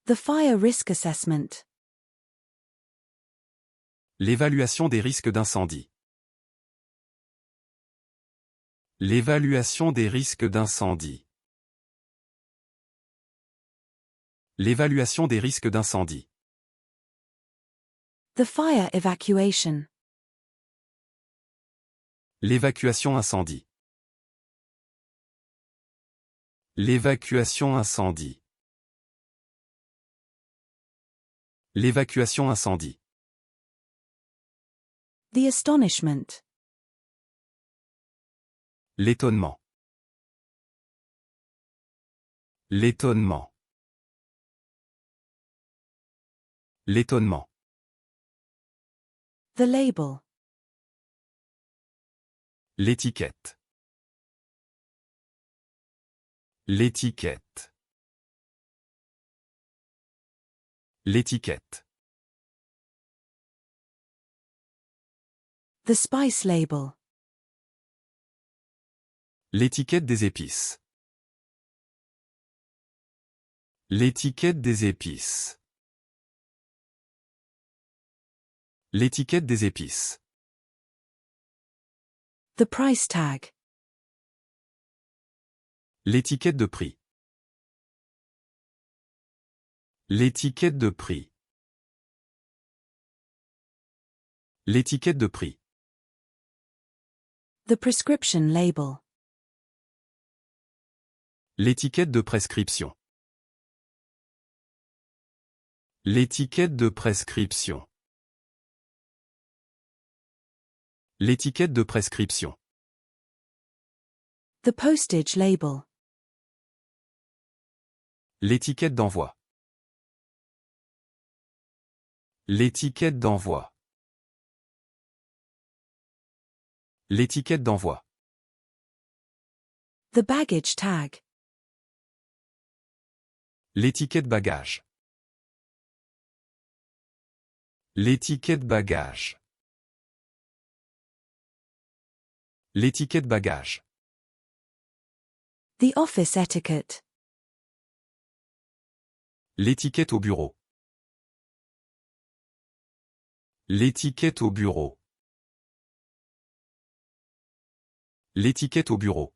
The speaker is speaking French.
The fire risk assessment. L'évaluation des risques d'incendie. L'évaluation des risques d'incendie. L'évaluation des risques d'incendie. The fire evacuation. L'évacuation incendie. L'évacuation incendie. L'évacuation incendie. The astonishment. L'étonnement. L'étonnement. L'étonnement. The label. L'étiquette. L'étiquette. L'étiquette. The spice label. L'étiquette des épices. L'étiquette des épices. L'étiquette des épices. The price tag. L'étiquette de prix. L'étiquette de prix. L'étiquette de prix. The prescription label. L'étiquette de prescription. L'étiquette de prescription. L'étiquette de prescription. The postage label. L'étiquette d'envoi. L'étiquette d'envoi. L'étiquette d'envoi. The baggage tag. L'étiquette bagage. L'étiquette bagage. L'étiquette bagage. The office etiquette. L'étiquette au bureau. L'étiquette au bureau. L'étiquette au bureau.